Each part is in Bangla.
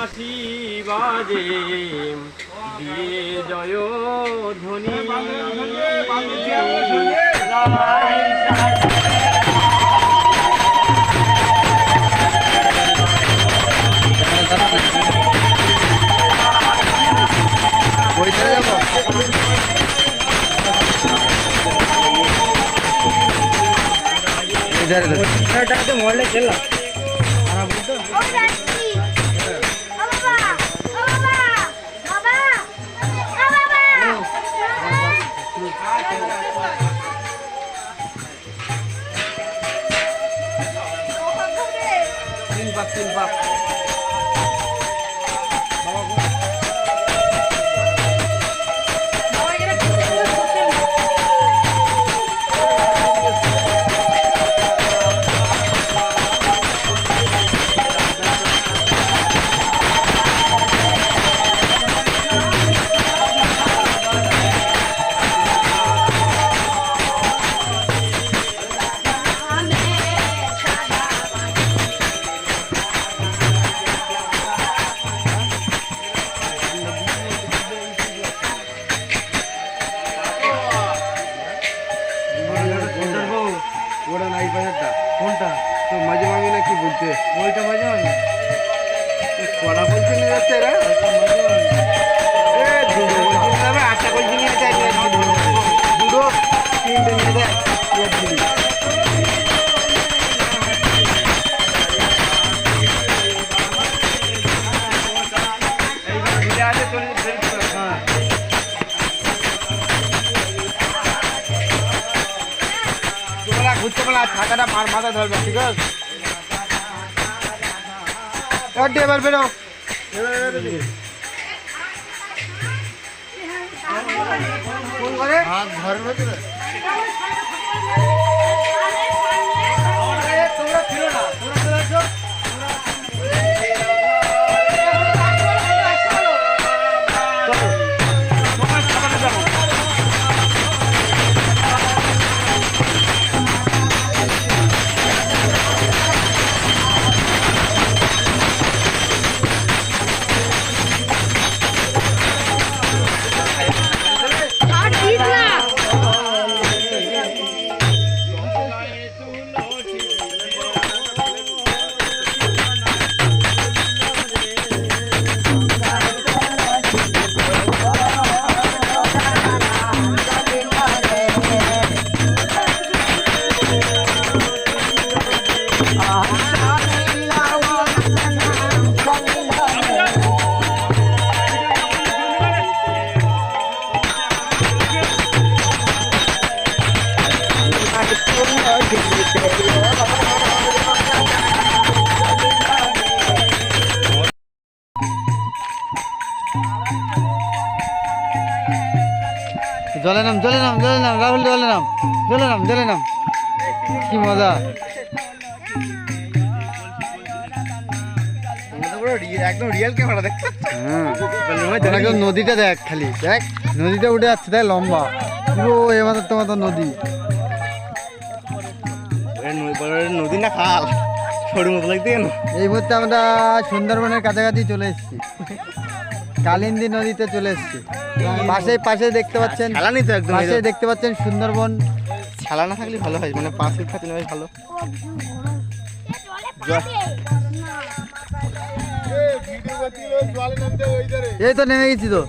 বাঁশি বাজে দিয়ে জয় ধ্বনি मोबाइल खेल तीन बाप কোনটা তো মাঝে মাঝে নাকি বলতে ওইটা মাঝে মাঝে কড়া বলছে নিয়ে যাচ্ছে এরা দুটো বলছে তবে 8টা বলছে নিয়ে যায় দুটো 3টে নিয়ে যায় ঘুরতে পারলে আর ছাতাটা মাথা ধরবে ঠিক আছে এবার বেরো ফোন করে ঘরের ভেতরে তোমরা ছিল না তোমরা চলে আসো জলে নাম রাহুল জলে নাম কি মজা একদম রিয়েল ক্যামেরা দেখ নদীটা দেখ খালি দেখ নদীটা উঠে যাচ্ছে দেখ লম্বা পুরো এমাত্র তোমার নদী নদী না খাল সরু মতো লাগতে কেন এই মুহূর্তে আমরা সুন্দরবনের কাছাকাছি চলে এসেছি কালিন্দী নদীতে চলে এসেছি পাশে দেখতে পাচ্ছেন পাশে দেখতে পাচ্ছেন সুন্দরবন ছালা না থাকলে ভালো হয় মানে 5 ফিট খাতে ভালো এই তো নেমে গেছি তো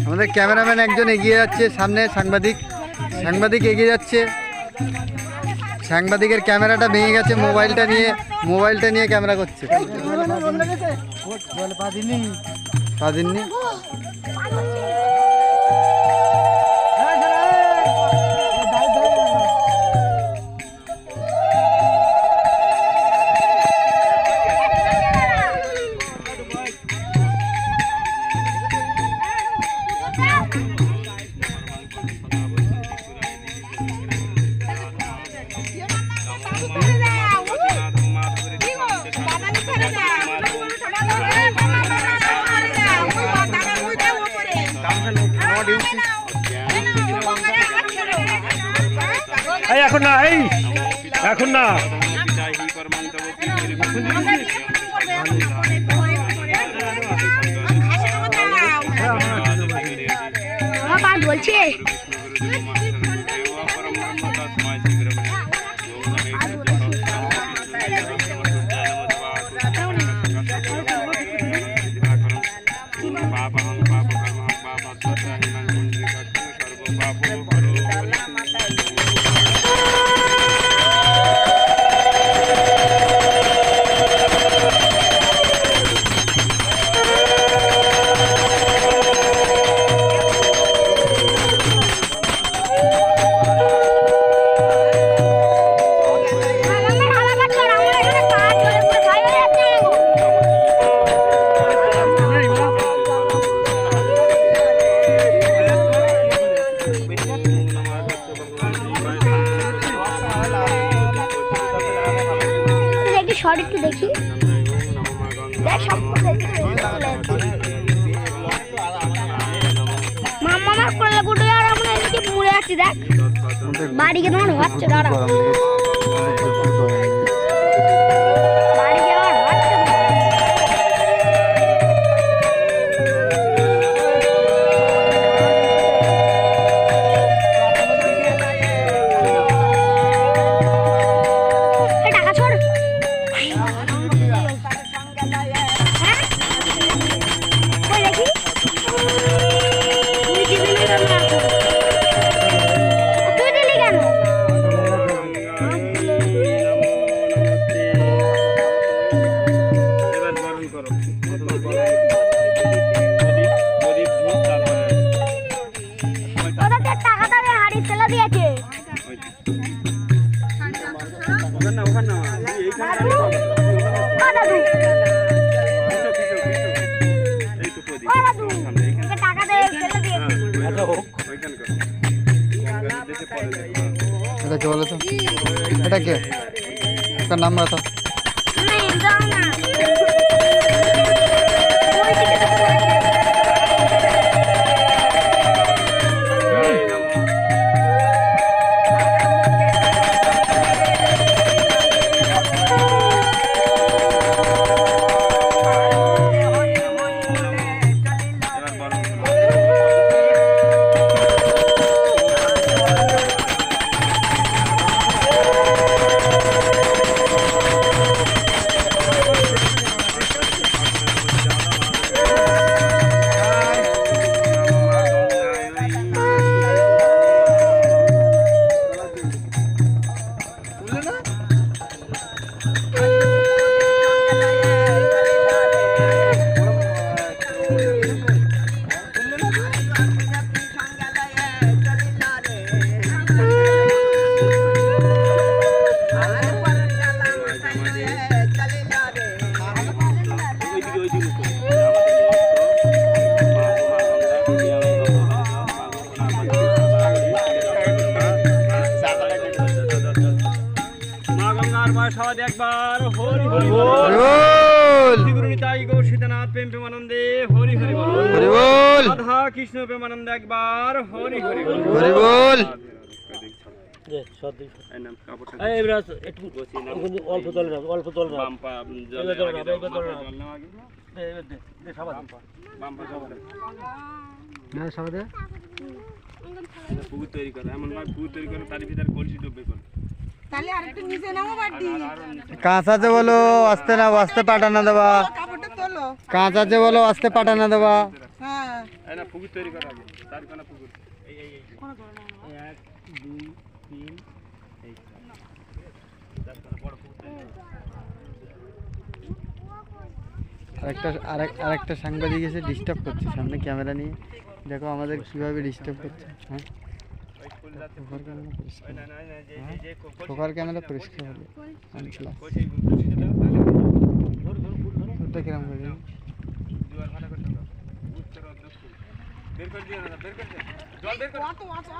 আমাদের ক্যামেরাম্যান একজন এগিয়ে যাচ্ছে সামনে সাংবাদিক এগিয়ে যাচ্ছে সাংবাদিকের ক্যামেরাটা ভেঙে গেছে মোবাইলটা নিয়ে ক্যামেরা করছে পাদিননি এই এখন না, এই এখন না। বলছে শর্ট একটু দেখি, দেখ সব মামার কোলে গুটে আর আমরা এদিকে মুড়ে আছি। দেখ বাড়ি গিয়ে তোমার হচ্ছে দাঁড়া, বাড়ি গিয়ে আমার হচ্ছে। টাকা ছড় এটা কে বলো তো? এটা কে? তার নাম বলো তো। একবার হরি হরি বল, নিতাই গো সীতানাথ প্রেম প্রেমানন্দে হরি হরি বল, হরি বল। রাধা কৃষ্ণ প্রেমানন্দে একবার হরি হরি বল, হরি বল। অল্প জল না, অল্প জল না। পুকুর তৈরি করে, এমন ভাবে পুকুর তৈরি করে তার ভিতরে কলসি ডুববে করে। তাহলে আরেকটু নিচে নামো বাড়ি, কাঁচ আছে বলো, আসতে না আসতে পাঠানো দেবা। কাপড়টা তোলো। কাঁচ আছে বলো, আসতে পাঠানো দেবা। হ্যাঁ এই না পুকুর তৈরি করা হবে, চারখানা পুকুর। এই এই এই 1 2 3 এই চারখানা বড় পুকুর তৈরি করা। আরেকটা সাংবাদিক এসে ডিস্টার্ব করছে সামনে ক্যামেরা নিয়ে। দেখো আমাদের কিভাবে ডিস্টার্ব করছে। হ্যাঁ, খোকার ক্যামেরা পরিষ্কার হবে। ওটা কিরম করে বের করে দিও না, বের করে দে, জল বের করে।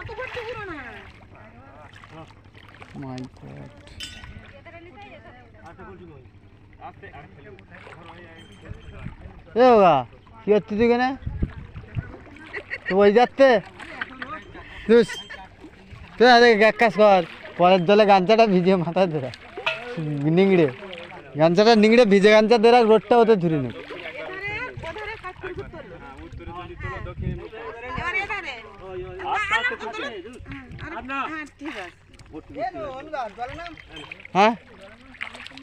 অত করতে পুরো না। মাই গড, আস্তে আর খেলে এ বাবা কি হচ্ছে তুই কেন? তো ওই যাচ্ছে তুই এক কাজ কর, পরের জলে গাঞ্চাটা ভিজে মাথায় ধরা নিংড়ে গাঞ্চাটা নিংড়ে ভিজে গাঞ্চা ধরা রোডটা ওতে ধরে নেব। ওধারে কাজ করে তোলো। হ্যাঁ উত্তরে যদি তোলো দক্ষিণে মুখ করো। এবার এধারে। আস্তে আস্তে তুলছে। হ্যাঁ ঠিক আছে। হ্যাঁ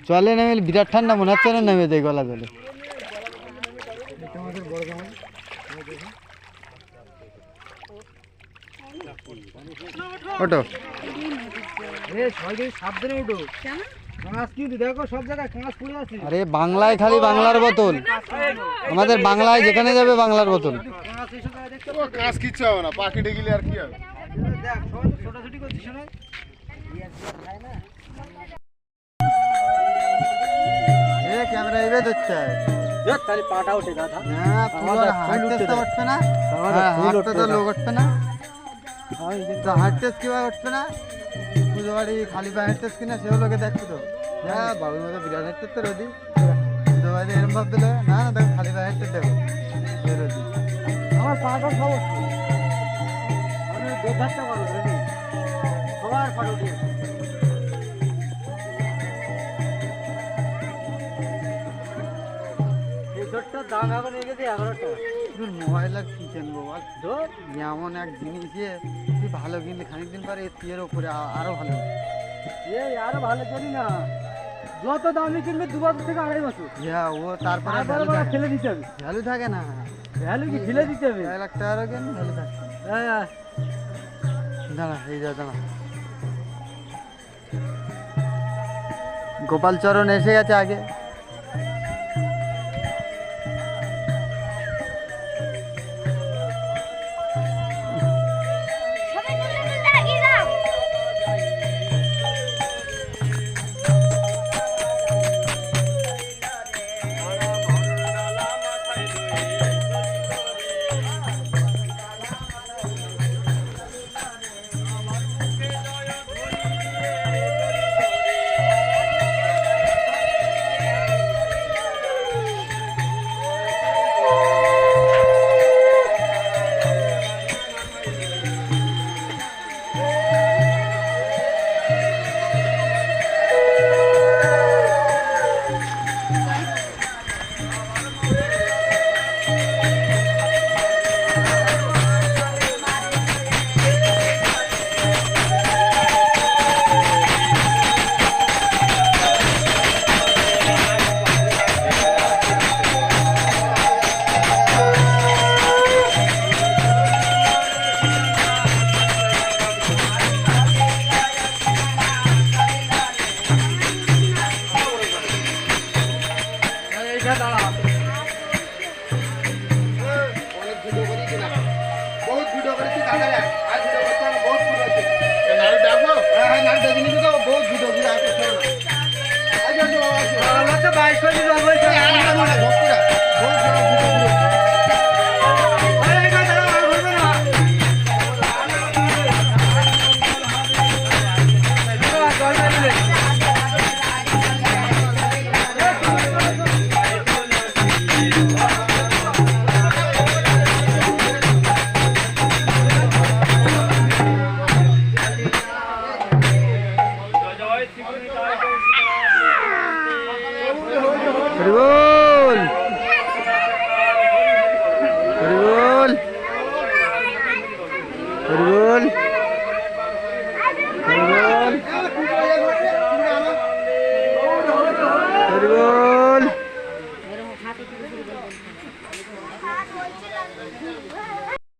জলে নেমে বিরাট ঠান্ডা মনে হচ্ছে না নেমে যায় গলা জলে। ওটো আরে বাংলায় খালি বাংলার বোতল, আমাদের বাংলায় যেখানে যাবে বাংলার বোতল। কাজ কিচ্ছু হবে না, পাখিটে গেলে আর কি হবে। ক্যামেরা এবে ধরছে পাটা উঠে গাধা। হ্যাঁ পুরো হাঁটতে তো উঠবে না, হ্যাঁ হাঁটতে তো লোক উঠবে না, তো হাঁটতে কিভাবে উঠবে না? পুজো বাড়ি খালি পায়ে হাঁটতে কিনা সেও লোকে দেখছো তো। হ্যাঁ বাবুর মতো বিরাট হাঁটতে তো রোদি পুজো বাড়ি এরম ভাব দিলে না না দেখো খালি পায়ে হাঁটতে দেখো রোদি। আমার পাটা সব আমি দেখাতে পারো রেডি সবার পাটা উঠে এই ছোট্ট দাম এখন নিয়ে গেছে 11 টাকা। মোবাইল আর কি কিনবো বল, এমন এক জিনিস যে তুই ভালো কিনলে খানিক দিন পরে এর ওপরে আরো ভালো। এই আরো ভালো জানি না, যত দামি কিনবে 2 বছর থেকে 2.5 বছর। হ্যাঁ ও তারপরে তারপরে ফেলে দিতে হবে। ভ্যালু থাকে না, ভ্যালু কি ফেলে দিতে হবে? 1 লাখ টাকারও কেন ভ্যালু থাকে। হ্যাঁ দাঁড়া এই যা দাঁড়া, গোপালচরণ এসে গেছে আগে।